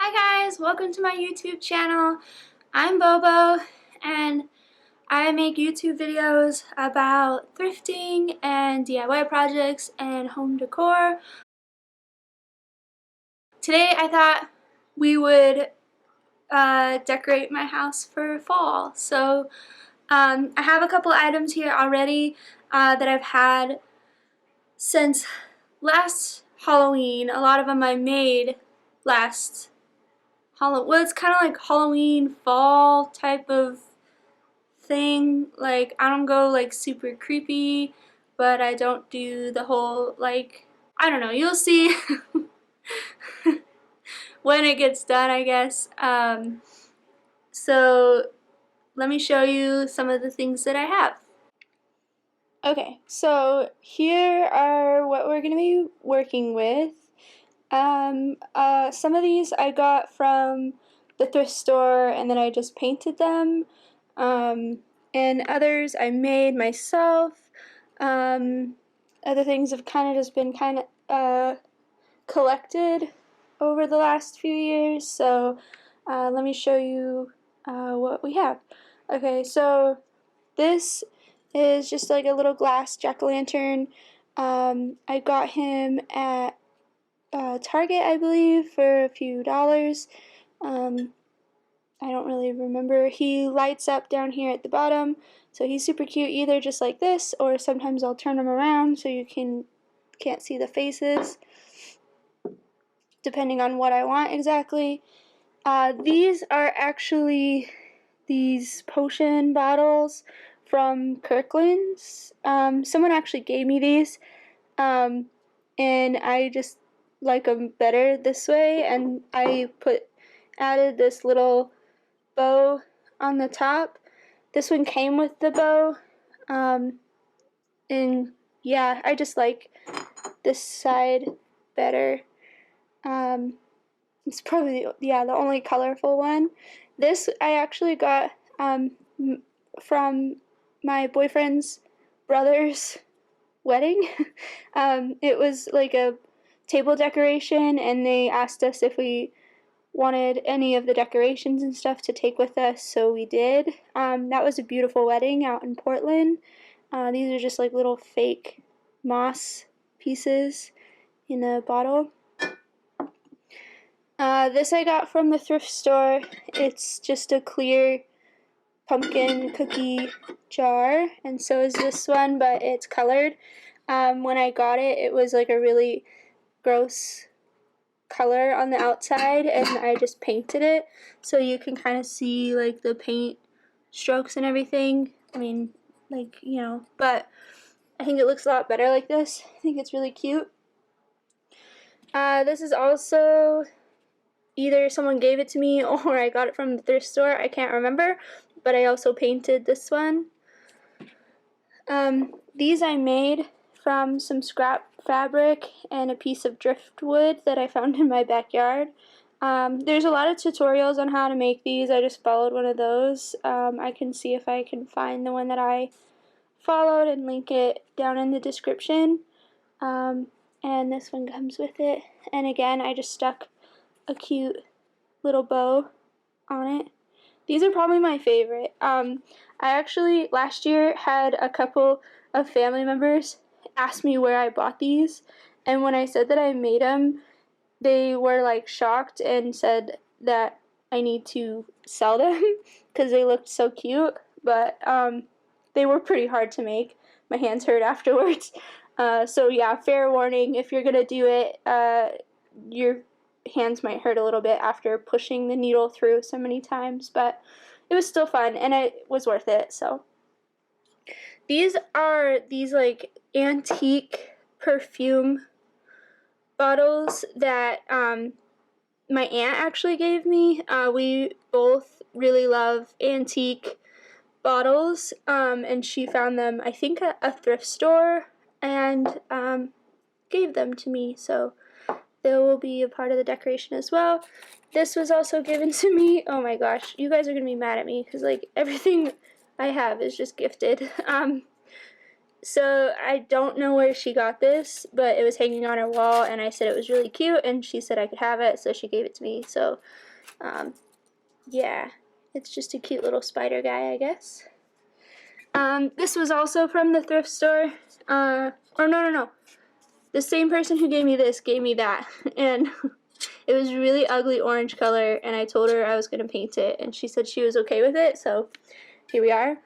Hi guys, welcome to my YouTube channel. I'm Bobo and I make YouTube videos about thrifting and DIY projects and home decor. Today I thought we would decorate my house for fall. So I have a couple items here already that I've had since last Halloween. A lot of them I made last well, it's kind of like Halloween fall type of thing. Like, I don't go like super creepy, but I don't do the whole like, I don't know, you'll see when it gets done, I guess. So let me show you some of the things that I have. Okay, so here are what we're going to be working with. Some of these I got from the thrift store and then I just painted them. And others I made myself. Other things have kind of just been collected over the last few years. So let me show you what we have. Okay, so this is just like a little glass jack-o'-lantern. I got him at Target, I believe, for a few dollars. I don't really remember. He lights up down here at the bottom, so he's super cute, either just like this, or sometimes I'll turn him around so you can't see the faces, depending on what I want exactly. These are actually these potion bottles from Kirkland's. Someone actually gave me these, and I just like them better this way, and I added this little bow on the top. This one came with the bow, and yeah, I just like this side better. It's probably, yeah, the only colorful one. This I actually got from my boyfriend's brother's wedding. It was like a table decoration, and they asked us if we wanted any of the decorations and stuff to take with us, so we did. That was a beautiful wedding out in Portland. These are just like little fake moss pieces in a bottle. This I got from the thrift store. It's just a clear pumpkin cookie jar, and so is this one, but it's colored. When I got it, it was like a really gross color on the outside, and I just painted it so you can kind of see like the paint strokes and everything. I mean, like, you know, but I think it looks a lot better like this. I think it's really cute. This is also either someone gave it to me or I got it from the thrift store. I can't remember, but I also painted this one. These I made from some scrap fabric and a piece of driftwood that I found in my backyard. There's a lot of tutorials on how to make these. I just followed one of those. I can see if I can find the one that I followed and link it down in the description. And this one comes with it. And again, I just stuck a cute little bow on it. These are probably my favorite. I actually last year had a couple of family members ask me where I bought these, and when I said that I made them, they were like shocked and said that I need to sell them because they looked so cute, but they were pretty hard to make. My hands hurt afterwards. So yeah, fair warning, if you're gonna do it, your hands might hurt a little bit after pushing the needle through so many times, but it was still fun and it was worth it. So these are these like antique perfume bottles that my aunt actually gave me. We both really love antique bottles, and she found them, I think, at a thrift store and gave them to me, so they will be a part of the decoration as well. This was also given to me. Oh my gosh, you guys are gonna be mad at me because like everything I have is just gifted. So I don't know where she got this, but it was hanging on her wall, and I said it was really cute, and she said I could have it, so she gave it to me. So, yeah, it's just a cute little spider guy, I guess. This was also from the thrift store. Or no. The same person who gave me this gave me that, and it was really ugly orange color, and I told her I was going to paint it, and she said she was okay with it, so here we are.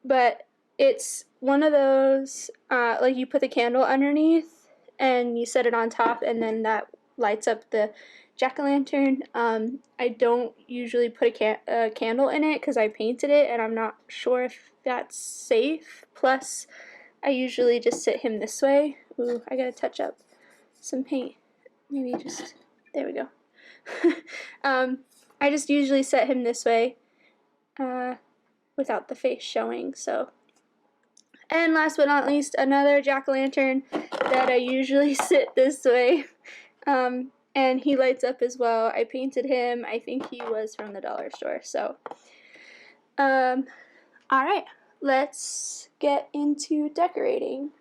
But it's one of those, like you put the candle underneath, and you set it on top, and then that lights up the jack-o'-lantern. I don't usually put a candle in it because I painted it, and I'm not sure if that's safe. Plus, I usually just sit him this way. Ooh, I gotta touch up some paint. Maybe just, there we go. I just usually set him this way without the face showing, so. And last but not least, another jack-o'-lantern that I usually sit this way. And he lights up as well. I painted him. I think he was from the dollar store, so. Alright, let's get into decorating.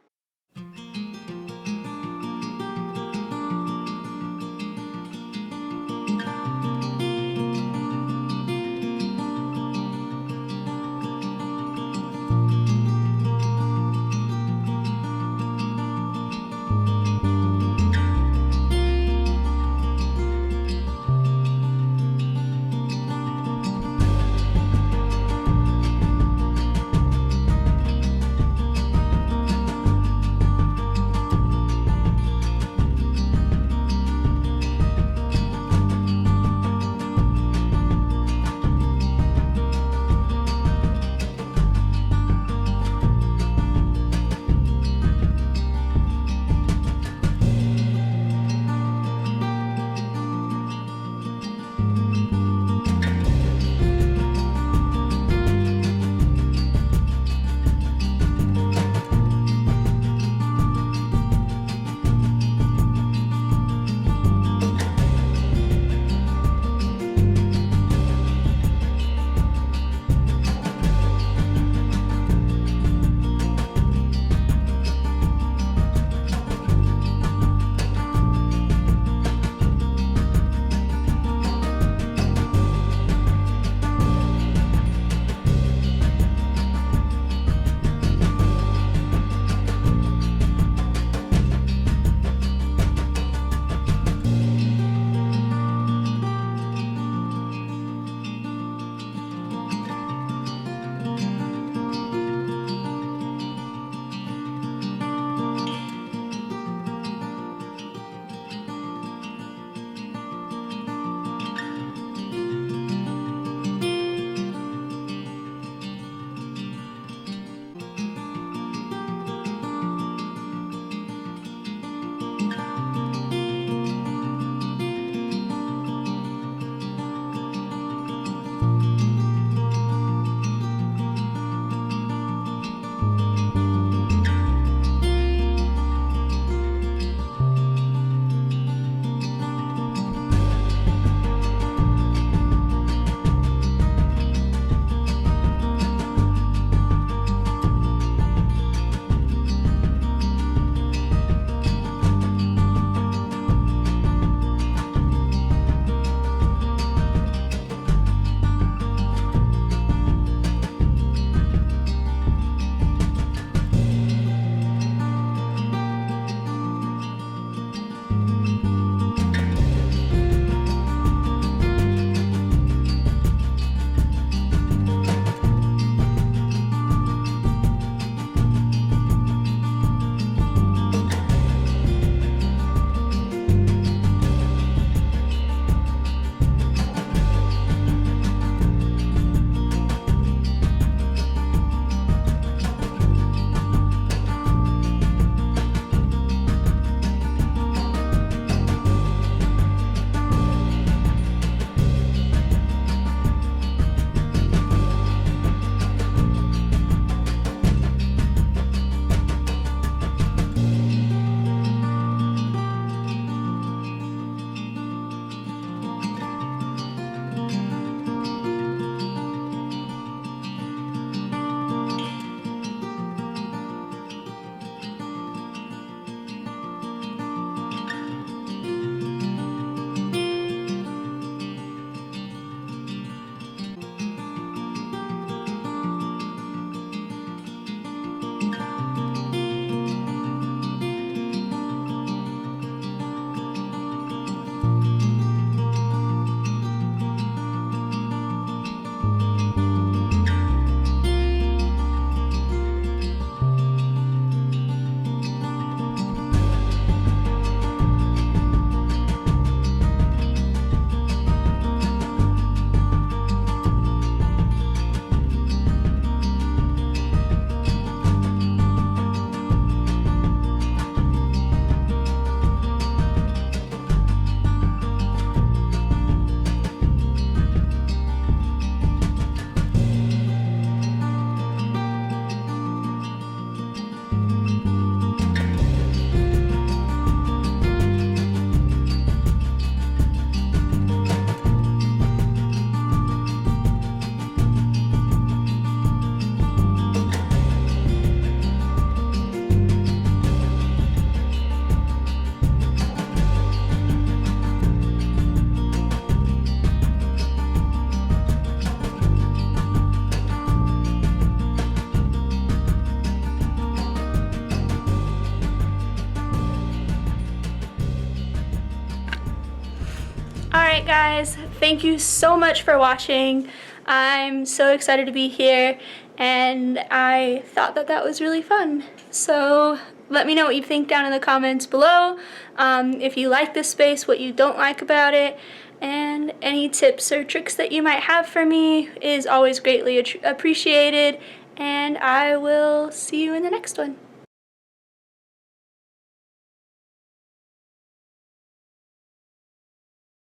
Alright guys, thank you so much for watching. I'm so excited to be here, and I thought that that was really fun. So let me know what you think down in the comments below. If you like this space, what you don't like about it, and any tips or tricks that you might have for me is always greatly appreciated. And I will see you in the next one.